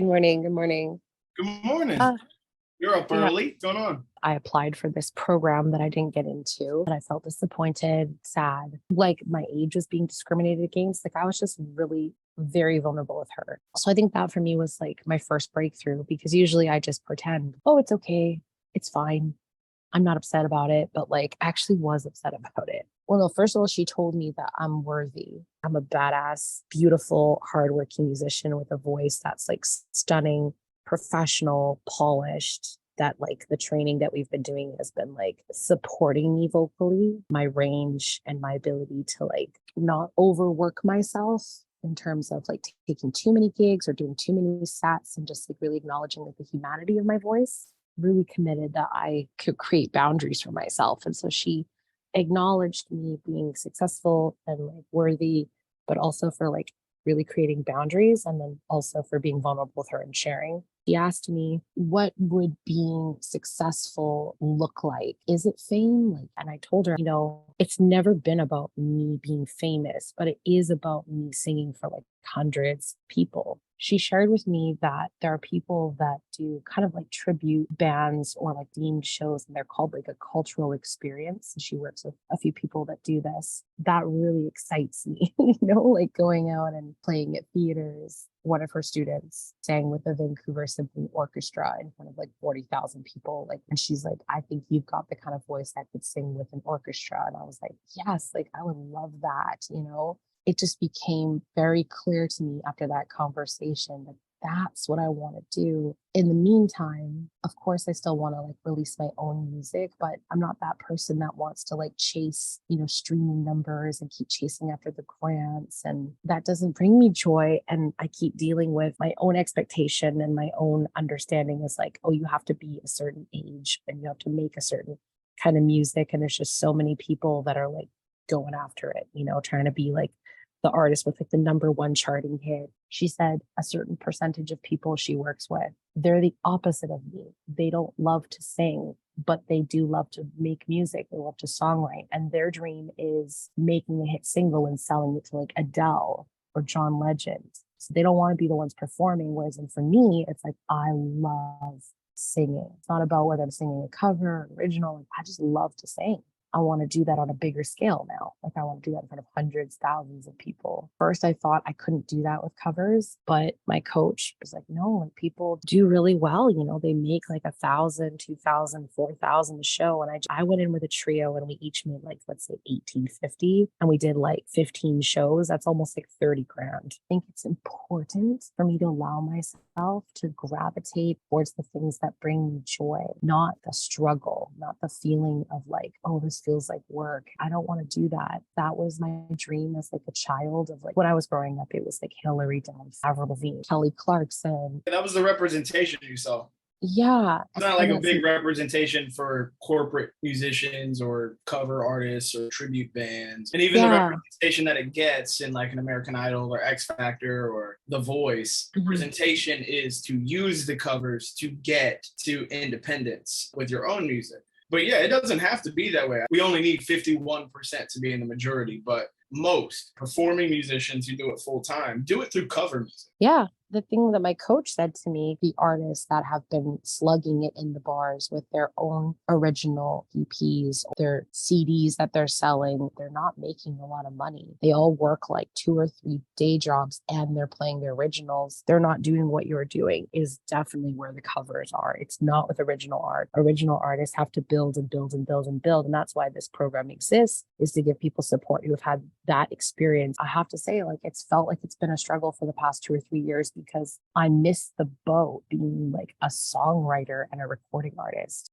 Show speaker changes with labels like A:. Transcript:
A: Good morning. Good morning.
B: Good morning.
A: Uh,
B: You're up
A: yeah,
B: early. What's going on?
A: I applied for this program that I didn't get into, and I felt disappointed, sad. Like my age was being discriminated against. Like I was just really very vulnerable with her. So I think that for me was like my first breakthrough because usually I just pretend, oh, it's okay. It's fine. I'm not upset about it, but like actually was upset about it. Well, no, first of all, she told me that I'm worthy. I'm a badass, beautiful, hardworking musician with a voice that's like stunning, professional, polished. That like the training that we've been doing has been like supporting me vocally, my range and my ability to like not overwork myself in terms of like taking too many gigs or doing too many sets and just like really acknowledging like the humanity of my voice. Really committed that I could create boundaries for myself. And so she acknowledged me being successful and like worthy, but also for like really creating boundaries and then also for being vulnerable with her and sharing. She asked me, what would being successful look like? Is it fame? Like, and I told her, it's never been about me being famous, but it is about me singing for like hundreds of people. She shared with me that there are people that do kind of like tribute bands or like themed shows, and they're called like a cultural experience. And she works with a few people that do this. That really excites me, like going out and playing at theaters. One of her students sang with the Vancouver Symphony Orchestra in front of like 40,000 people. Like, and she's like, I think you've got the kind of voice that could sing with an orchestra. And I was like, yes, like I would love that. It just became very clear to me after that conversation that that's what I want to do. In the meantime, of course, I still want to like release my own music, but I'm not that person that wants to like chase, streaming numbers and keep chasing after the grants. And that doesn't bring me joy. And I keep dealing with my own expectation and my own understanding is like, oh, you have to be a certain age and you have to make a certain kind of music. And there's just so many people that are like going after it, trying to be like the artist with like the number one charting hit. She said a certain percentage of people she works with, they're the opposite of me. They don't love to sing, but they do love to make music. They love to songwrite. And their dream is making a hit single and selling it to like Adele or John Legend. So they don't want to be the ones performing. Whereas and for me, it's like, I love singing. It's not about whether I'm singing a cover, or original. Like, I just love to sing. I want to do that on a bigger scale now. Like I want to do that in front of hundreds, thousands of people. First, I thought I couldn't do that with covers, but my coach was like, no, like people do really well. They make like 1,000, 2,000, 4,000 a show. And I went in with a trio and we each made like, let's say 1850 and we did like 15 shows. That's almost like 30 grand. I think it's important for me to allow myself to gravitate towards the things that bring me joy, not the struggle, not the feeling of like, oh, this feels like work. I don't want to do that. That was my dream as like a child of like when I was growing up, it was like Hillary Duff, Avril Lavigne, Kelly Clarkson.
B: That was the representation you saw.
A: Yeah.
B: It's not like
A: And
B: a
A: it's
B: big representation for corporate musicians or cover artists or tribute bands. And even the
A: yeah.
B: representation that it gets in like an American Idol or X Factor or The Voice, representation is to use the covers to get to independence with your own music. But yeah, it doesn't have to be that way. We only need 51% to be in the majority, but most performing musicians who do it full time do it through cover music.
A: Yeah. The thing that my coach said to me, the artists that have been slugging it in the bars with their own original EPs, their CDs that they're selling, they're not making a lot of money. They all work like 2 or 3 day jobs and they're playing their originals. They're not doing what you're doing is definitely where the covers are. It's not with original art. Original artists have to build and build and build and build. And that's why this program exists, is to give people support who have had that experience. I have to say, like, it's felt like it's been a struggle for the past 2 or 3 years because I missed the boat being like a songwriter and a recording artist.